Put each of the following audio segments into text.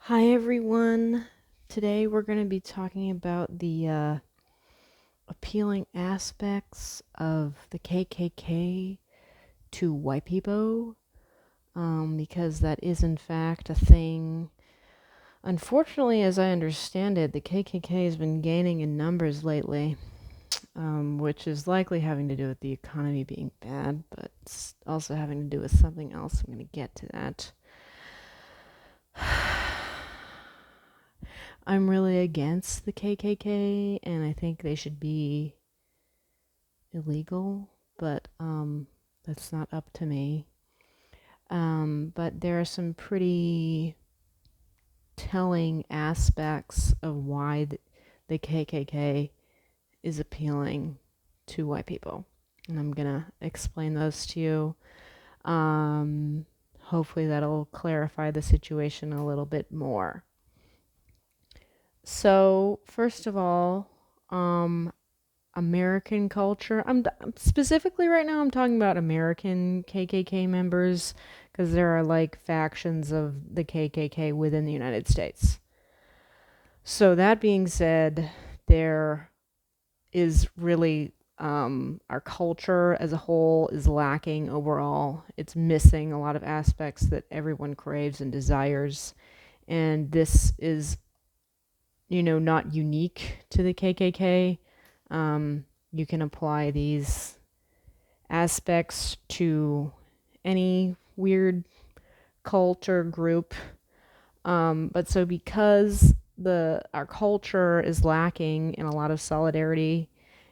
Hi everyone. Today we're going to be talking about the appealing aspects of the KKK to Wypipo, because that is in fact a thing. Unfortunately, as I understand it, the KKK has been gaining in numbers lately, which is likely having to do with the economy being bad, but it's also having to do with something else. I'm going to get to that. I'm really against the KKK, and I think they should be illegal, but that's not up to me. But there are some pretty telling aspects of why the KKK is appealing to white people, and I'm gonna explain those to you. Hopefully that'll clarify the situation a little bit more. So, first of all, American culture. Specifically right now I'm talking about American KKK members because there are like factions of the KKK within the United States. So that being said, there is really our culture as a whole is lacking overall. It's missing a lot of aspects that everyone craves and desires, and this is not unique to the KKK. You can apply these aspects to any weird cult or group. But so because our culture is lacking in a lot of solidarity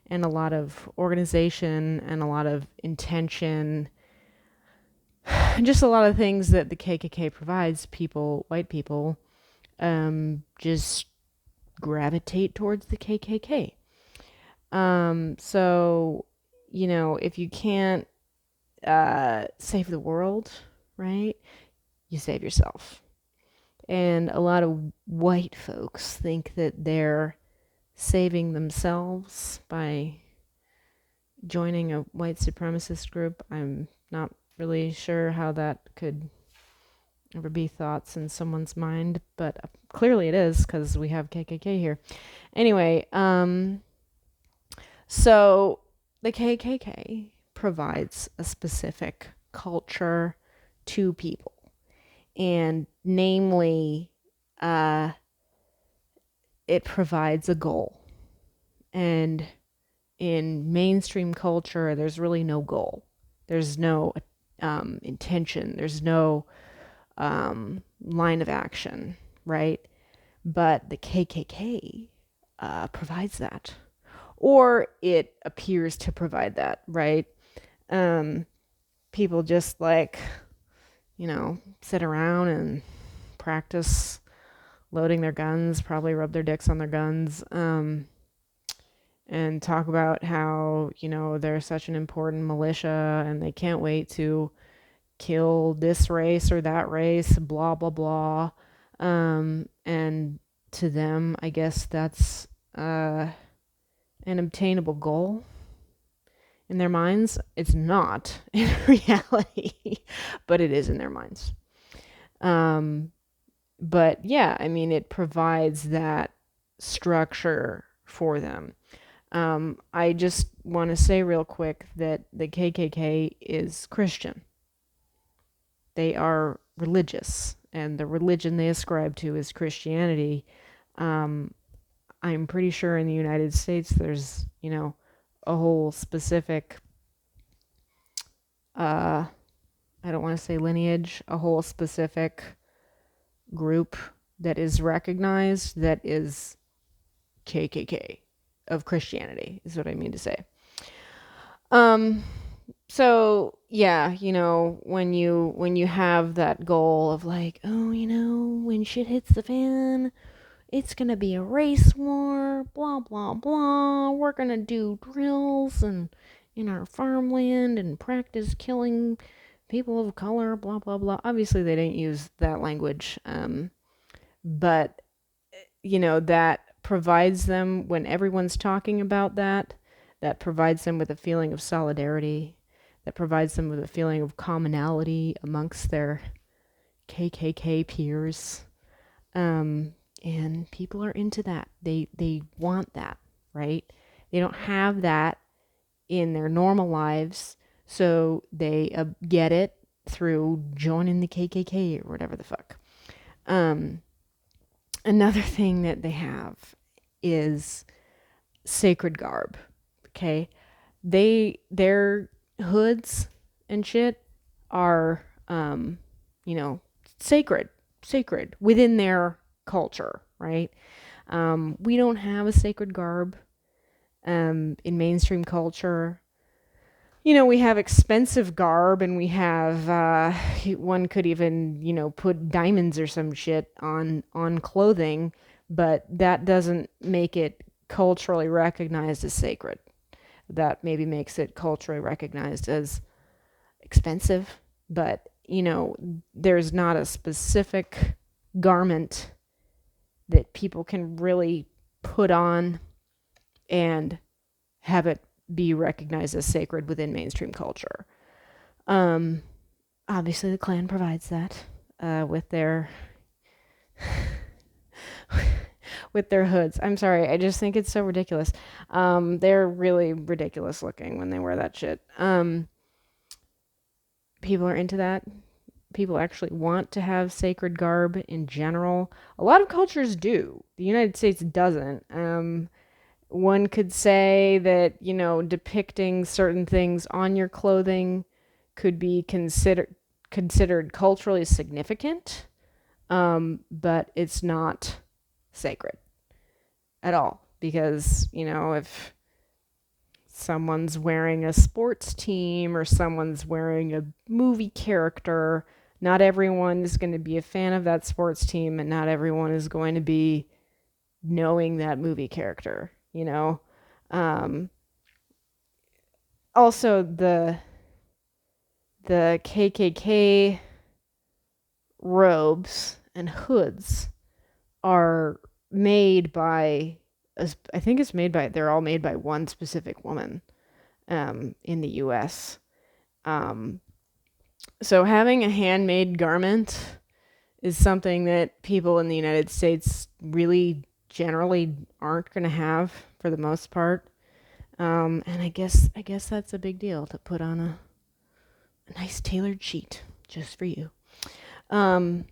and a lot of organization and a lot of intention, and just a lot of things that the KKK provides white people, just gravitate towards the KKK. So, if you can't save the world, right, you save yourself. And a lot of white folks think that they're saving themselves by joining a white supremacist group. I'm not really sure how that could ever be thoughts in someone's mind, but clearly it is because we have KKK here. Anyway, so the KKK provides a specific culture to people, and namely, it provides a goal. And in mainstream culture, there's really no goal. There's no intention. There's no line of action, right? But the KKK provides that, or it appears to provide that, right? People just sit around and practice loading their guns, probably rub their dicks on their guns, and talk about how, they're such an important militia and they can't wait to kill this race or that race, blah, blah, blah. And to them, I guess that's an obtainable goal. In their minds, it's not in reality, but it is in their minds. But yeah, I mean, it provides that structure for them. I just want to say real quick that the KKK is Christian. They are religious, and the religion they ascribe to is Christianity. I'm pretty sure in the United States there's, a whole specific, I don't want to say lineage, a whole specific group that is recognized that is KKK of Christianity, is what I mean to say. So yeah, when you have that goal of like, oh, when shit hits the fan, it's gonna be a race war, blah blah blah. We're gonna do drills and in our farmland and practice killing people of color, blah blah blah. Obviously, they didn't use that language, but that provides them when everyone's talking about that. That provides them with a feeling of solidarity. That provides them with a feeling of commonality amongst their KKK peers. And people are into that. They want that, right? They don't have that in their normal lives, so they get it through joining the KKK or whatever the fuck. Um, Another thing that they have is sacred garb. Okay, their hoods and shit are sacred, sacred within their culture, right? We don't have a sacred garb in mainstream culture. We have expensive garb, and we have one could even put diamonds or some shit on clothing, but that doesn't make it culturally recognized as sacred. That maybe makes it culturally recognized as expensive, but there's not a specific garment that people can really put on and have it be recognized as sacred within mainstream culture. Obviously, the Klan provides that with their with their hoods. I'm sorry, I just think it's so ridiculous. They're really ridiculous looking when they wear that shit. People are into that. People actually want to have sacred garb in general. A lot of cultures do. The United States doesn't. One could say that, depicting certain things on your clothing could be considered culturally significant, but it's not sacred at all. Because, if someone's wearing a sports team or someone's wearing a movie character, not everyone is going to be a fan of that sports team, and not everyone is going to be knowing that movie character, Also, the KKK robes and hoods are made by, I think it's made by, they're all made by one specific woman in the US. So having a handmade garment is something that people in the United States really generally aren't going to have for the most part. And I guess that's a big deal to put on a nice tailored sheet just for you. Oh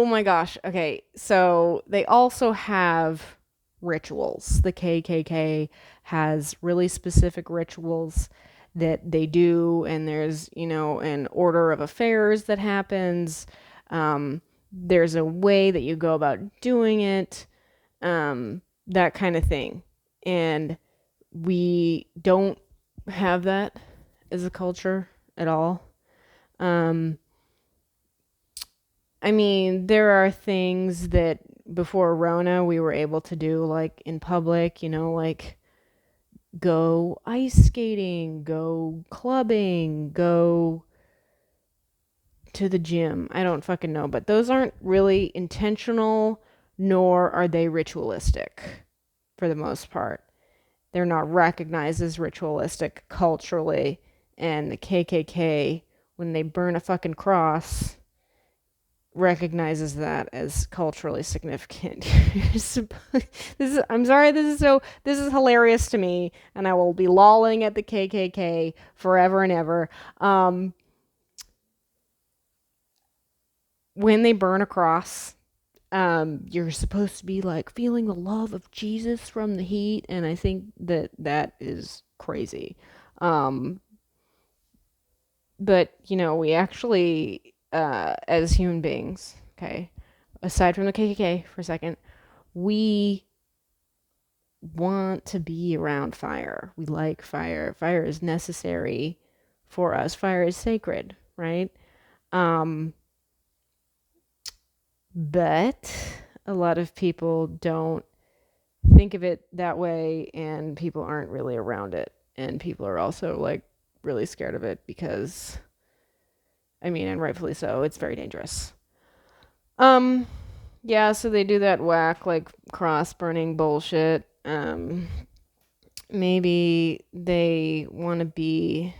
my gosh. Okay. So they also have rituals. The KKK has really specific rituals that they do, and there's, an order of affairs that happens. There's a way that you go about doing it, that kind of thing. And we don't have that as a culture at all. I mean, there are things that before Rona we were able to do, like in public, like go ice skating, go clubbing, go to the gym. I don't fucking know, but those aren't really intentional, nor are they ritualistic for the most part. They're not recognized as ritualistic culturally, and the KKK, when they burn a fucking cross, recognizes that as culturally significant. I'm sorry, this is hilarious to me, and I will be lolling at the KKK forever and ever. When they burn a cross, you're supposed to be like feeling the love of Jesus from the heat, and I think that is crazy. But we actually, as human beings, okay, aside from the KKK for a second, we want to be around fire. We like fire. Fire is necessary for us. Fire is sacred, right? But a lot of people don't think of it that way, and people aren't really around it. And people are also like really scared of it because, I mean, and rightfully so, it's very dangerous. Yeah, so they do that whack, like, cross burning bullshit. Maybe they want to be,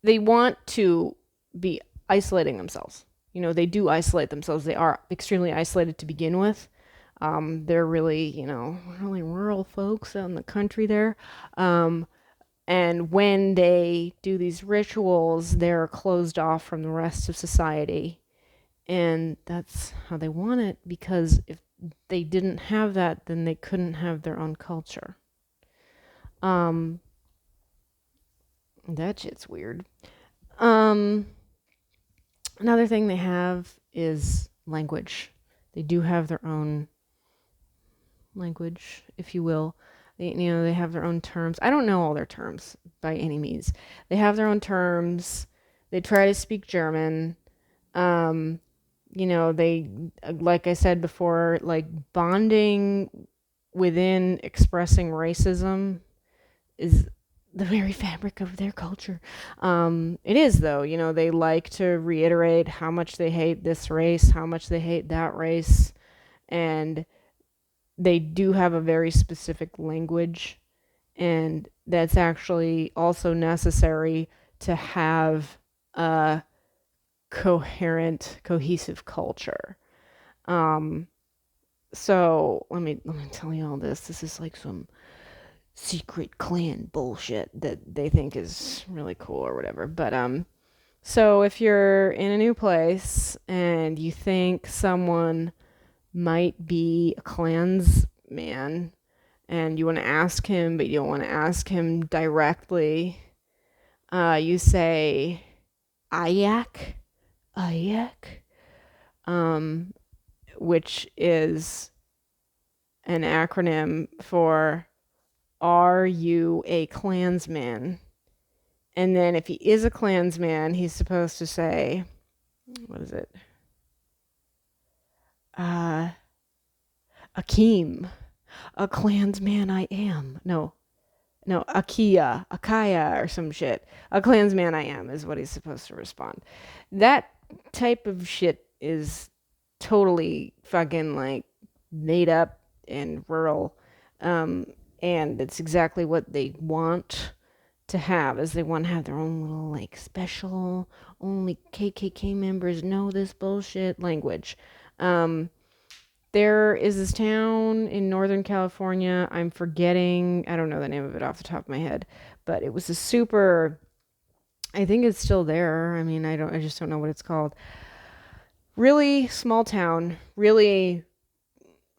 they want to be isolating themselves. They do isolate themselves. They are extremely isolated to begin with. They're really, really rural folks out in the country there. And when they do these rituals, they're closed off from the rest of society. And that's how they want it, because if they didn't have that, then they couldn't have their own culture. That shit's weird. Another thing they have is language. They do have their own language, if you will. They have their own terms. I don't know all their terms by any means. They have their own terms. They try to speak German. They, like I said before, like bonding within expressing racism is the very fabric of their culture. It is, though. They like to reiterate how much they hate this race, how much they hate that race, and they do have a very specific language, and that's actually also necessary to have a coherent, cohesive culture. So let me tell you all this. This is like some secret clan bullshit that they think is really cool or whatever. But so if you're in a new place and you think someone might be a clansman and you want to ask him, but you don't want to ask him directly, you say Ayak, which is an acronym for "Are you a Klansman?" And then if he is a Klansman, he's supposed to say, what is it? Akeem, a Klansman I am. No, Akaya, or some shit. A Klansman I am is what he's supposed to respond. That type of shit is totally fucking like made up and rural. And it's exactly what they want to have, is they want to have their own little like special, only KKK members know this bullshit language. There is this town in Northern California. I'm forgetting, I don't know the name of it off the top of my head, but it was a super, I think it's still there. I mean, I just don't know what it's called. Really small town, really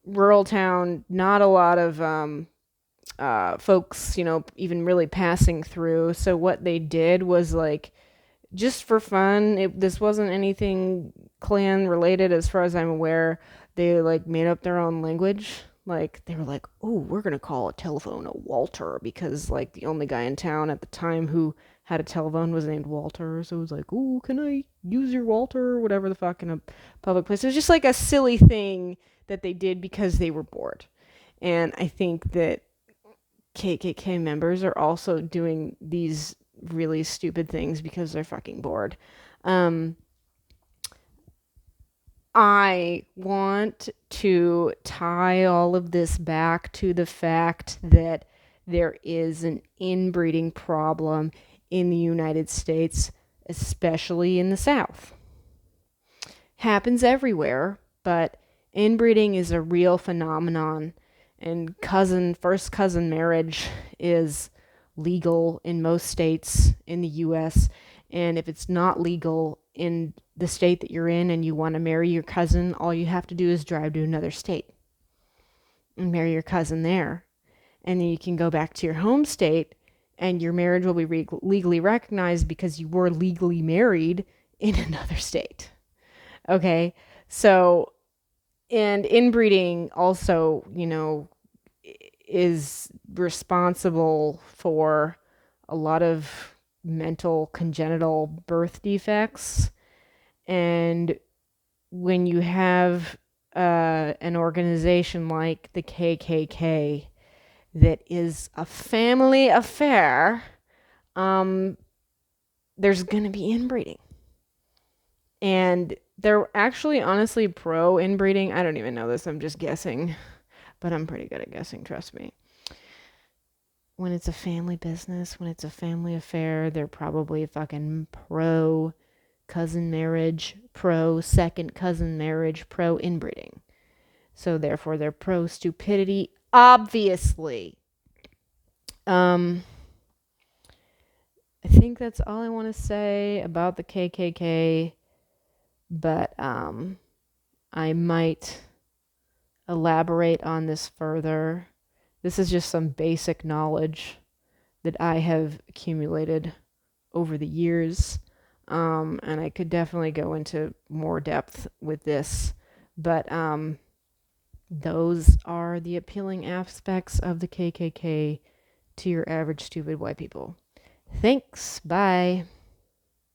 rural town, not a lot of folks, even really passing through. So what they did was like, just for fun, this wasn't anything clan related as far as I'm aware. They like made up their own language. Like they were like, oh, we're going to call a telephone a Walter, because like the only guy in town at the time who had a telephone was named Walter. So it was like, oh, can I use your Walter or whatever the fuck in a public place. It was just like a silly thing that they did because they were bored. And I think that KKK members are also doing these really stupid things because they're fucking bored. I want to tie all of this back to the fact that there is an inbreeding problem in the United States, especially in the South. Happens everywhere, but inbreeding is a real phenomenon, and first cousin marriage is legal in most states in the US. And if it's not legal in the state that you're in and you want to marry your cousin, all you have to do is drive to another state and marry your cousin there. And then you can go back to your home state and your marriage will be legally recognized because you were legally married in another state. Okay? So, and inbreeding also, is responsible for a lot of mental congenital birth defects. And when you have an organization like the KKK that is a family affair, there's going to be inbreeding. And they're actually honestly pro inbreeding. I don't even know this. I'm just guessing. But I'm pretty good at guessing, trust me. when it's a family business, when it's a family affair, they're probably fucking pro cousin marriage, pro second cousin marriage, pro inbreeding. So therefore they're pro stupidity, obviously. I think that's all I want to say about the KKK, but I might elaborate on this further. This is just some basic knowledge that I have accumulated over the years. And I could definitely go into more depth with this, but those are the appealing aspects of the KKK to your average stupid white people. Thanks. Bye.